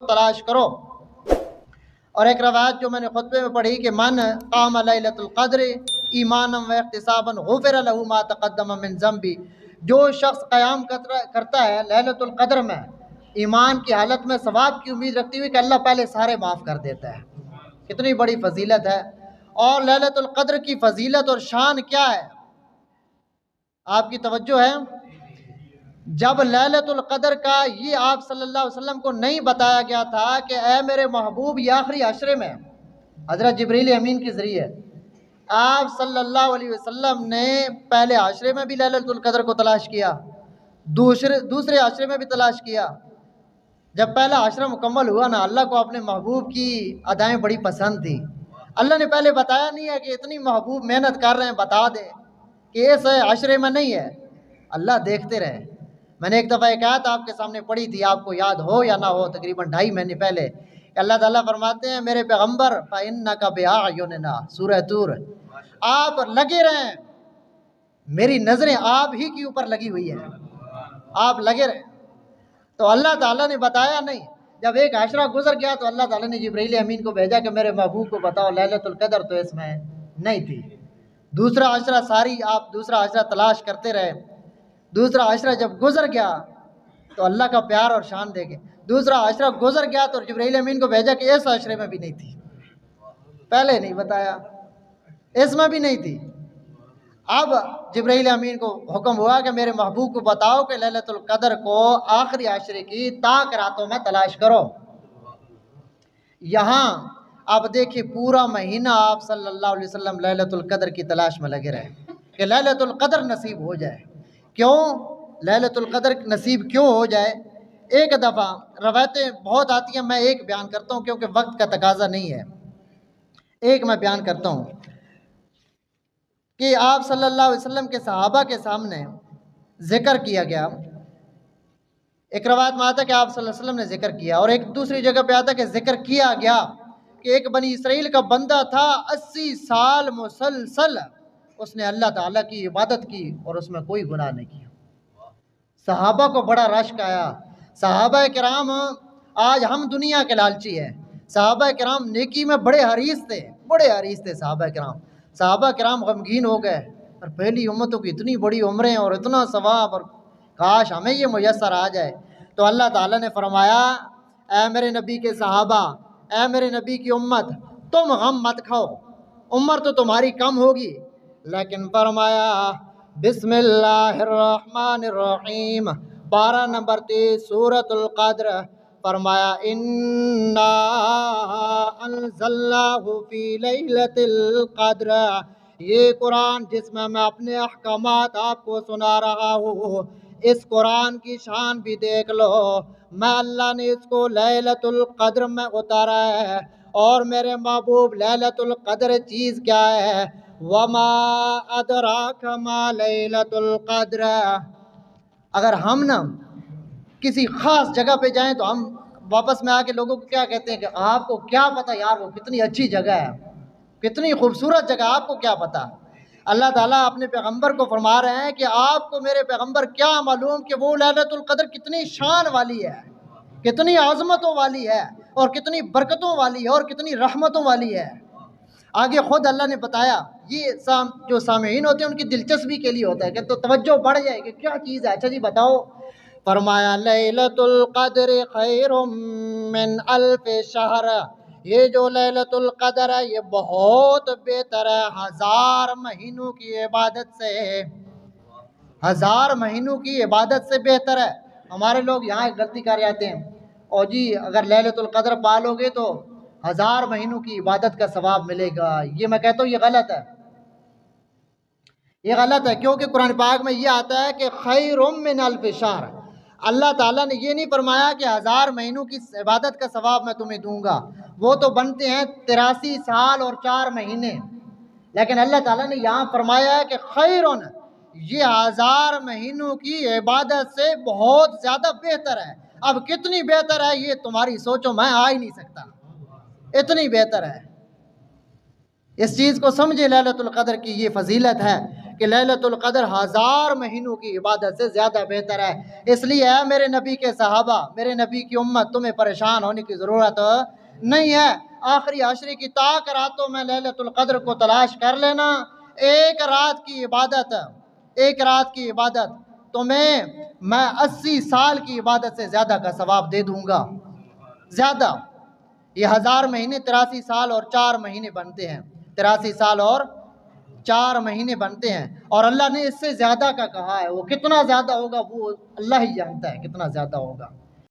تلاش کرو۔ اور ایک روایت جو میں نے خطبے میں پڑھی کہ من قام لیلۃ القدر ایمانا و احتسابا غفر له ما تقدم من ذنبی، جو شخص قیام کرتا ہے لیلۃ القدر میں ایمان کی حالت میں ثواب کی امید رکھتی ہوئی کہ اللہ پہلے سارے معاف کر دیتا ہے، کتنی بڑی فضیلت ہے۔ اور لیلۃ القدر کی فضیلت اور شان کیا ہے، آپ کی توجہ ہے؟ جب لیلۃ القدر کا یہ آپ صلی اللہ علیہ وسلم کو نہیں بتایا گیا تھا کہ اے میرے محبوب یہ آخری عشرے میں، حضرت جبریل امین کے ذریعے آپ صلی اللہ علیہ وسلم نے پہلے عشرے میں بھی لیلۃ القدر کو تلاش کیا، دوسرے عشرے میں بھی تلاش کیا۔ جب پہلا عشرہ مکمل ہوا نا، اللہ کو اپنے محبوب کی ادائیں بڑی پسند تھی۔ اللہ نے پہلے بتایا نہیں ہے کہ اتنی محبوب محنت کر رہے ہیں، بتا دیں کہ اس عشرے میں نہیں ہے، اللہ دیکھتے رہے۔ میں نے ایک دفعہ ایک آیت آپ کے سامنے پڑھی تھی، آپ کو یاد ہو یا نہ ہو، تقریباً 2.5 مہینے پہلے، کہ اللہ تعالیٰ فرماتے ہیں میرے پیغمبر فَإِنَّكَ بِأَعْيُنِنَا، سورہ طور، آپ لگے رہیں، میری نظریں آپ ہی کے اوپر لگی ہوئی ہیں، آپ لگے رہیں۔ تو اللہ تعالیٰ نے بتایا نہیں، جب ایک عشرہ گزر گیا تو اللہ تعالیٰ نے جبرائیل امین کو بھیجا کہ میرے محبوب کو بتاؤ لیلۃ القدر تو اس میں نہیں تھی۔ دوسرا عشرہ آپ دوسرا عشرہ تلاش کرتے رہے، دوسرا عشرہ جب گزر گیا تو اللہ کا پیار اور شان دے گئے، دوسرا عشرہ گزر گیا تو جبرائیل امین کو بھیجا کہ اس عشرے میں بھی نہیں تھی، پہلے نہیں بتایا، اس میں بھی نہیں تھی۔ اب جبرائیل امین کو حکم ہوا کہ میرے محبوب کو بتاؤ کہ لیلۃ القدر کو آخری عشرے کی تاک راتوں میں تلاش کرو۔ یہاں آپ دیکھیں پورا مہینہ آپ صلی اللہ علیہ وسلم لیلۃ القدر کی تلاش میں لگے رہے کہ لیلۃ القدر نصیب ہو جائے۔ کیوں لیلۃ القدر نصیب کیوں ہو جائے؟ ایک دفعہ روایتیں بہت آتی ہیں، میں ایک بیان کرتا ہوں کیونکہ وقت کا تقاضا نہیں ہے، ایک میں بیان کرتا ہوں کہ آپ صلی اللہ علیہ وسلم کے صحابہ کے سامنے ذکر کیا گیا۔ ایک روایت میں آتا ہے کہ آپ صلی اللہ علیہ وسلم نے ذکر کیا، اور ایک دوسری جگہ پہ آتا ہے کہ ذکر کیا گیا کہ ایک بنی اسرائیل کا بندہ تھا 80 سال مسلسل اس نے اللہ تعالیٰ کی عبادت کی اور اس میں کوئی گناہ نہیں کیا۔ صحابہ کو بڑا رشک آیا، صحابہ کرام، آج ہم دنیا کے لالچی ہیں، صحابہ کرام نیکی میں بڑے حریص تھے صحابہ کرام غمگین ہو گئے، اور پہلی امتوں کی اتنی بڑی عمریں اور اتنا ثواب، اور کاش ہمیں یہ میسر آ جائے۔ تو اللہ تعالیٰ نے فرمایا اے میرے نبی کے صحابہ، اے میرے نبی کی امت، تم غم مت کھاؤ، عمر تو تمہاری کم ہوگی، لیکن فرمایا بسم اللہ الرحمن الرحیم، 12 نمبر 30 سورۃ القدر، فرمایا انا انزلناہ فی لیلۃ القدر، یہ قرآن جس میں میں اپنے احکامات آپ کو سنا رہا ہوں، اس قرآن کی شان بھی دیکھ لو، میں اللہ نے اس کو لیلۃ القدر میں اتارا ہے، اور میرے محبوب لیلۃ القدر چیز کیا ہے؟ وما ادراک ما لیلۃ القدر۔ اگر ہم نا کسی خاص جگہ پہ جائیں تو ہم واپس میں آ کے لوگوں کو کیا کہتے ہیں کہ آپ کو کیا پتہ یار وہ کتنی اچھی جگہ ہے، کتنی خوبصورت جگہ، آپ کو کیا پتہ؟ اللہ تعالیٰ اپنے پیغمبر کو فرما رہے ہیں کہ آپ کو میرے پیغمبر کیا معلوم کہ وہ لیلۃ القدر کتنی شان والی ہے، کتنی عظمتوں والی ہے، اور کتنی برکتوں والی ہے، اور کتنی رحمتوں والی ہے۔ آگے خود اللہ نے بتایا، یہ جو سامعین ہوتے ہیں ان کی دلچسپی کے لیے ہوتا ہے کہ تو توجہ بڑھ جائے کہ کیا چیز ہے، اچھا جی بتاؤ۔ فرمایا لیلۃ القدر خیر من الف شہر، یہ جو لیلۃ القدر ہے یہ بہت بہتر ہے 1000 مہینوں کی عبادت سے، 1000 مہینوں کی عبادت سے بہتر ہے۔ ہمارے لوگ یہاں ایک غلطی کر جاتے ہیں، اور جی اگر لیلۃ القدر پالو گے تو 1000 مہینوں کی عبادت کا ثواب ملے گا۔ یہ میں کہتا ہوں یہ غلط ہے، یہ غلط ہے، کیونکہ قرآن پاک میں یہ آتا ہے کہ خیر من الف شہر، اللہ تعالیٰ نے یہ نہیں فرمایا کہ 1000 مہینوں کی عبادت کا ثواب میں تمہیں دوں گا، وہ تو بنتے ہیں 83 سال اور 4 مہینے، لیکن اللہ تعالیٰ نے یہاں فرمایا ہے کہ خیرون، یہ 1000 مہینوں کی عبادت سے بہت زیادہ بہتر ہے۔ اب کتنی بہتر ہے یہ تمہاری سوچو میں آ ہی نہیں سکتا، اتنی بہتر ہے۔ اس چیز کو سمجھے لیلۃ القدر کی یہ فضیلت ہے کہ لیلۃ القدر 1000 مہینوں کی عبادت سے زیادہ بہتر ہے۔ اس لیے اے میرے نبی کے صحابہ، میرے نبی کی امت، تمہیں پریشان ہونے کی ضرورت نہیں ہے۔ آخری عشرے کی طاق راتوں میں لیلۃ القدر کو تلاش کر لینا۔ ایک رات کی عبادت تمہیں میں 80 سال کی عبادت سے زیادہ کا ثواب دے دوں گا۔ زیادہ، یہ 1000 مہینے 83 سال اور 4 مہینے بنتے ہیں، 83 سال اور 4 مہینے بنتے ہیں، اور اللہ نے اس سے زیادہ کا کہا ہے۔ وہ کتنا زیادہ ہوگا وہ اللہ ہی جانتا ہے کتنا زیادہ ہوگا۔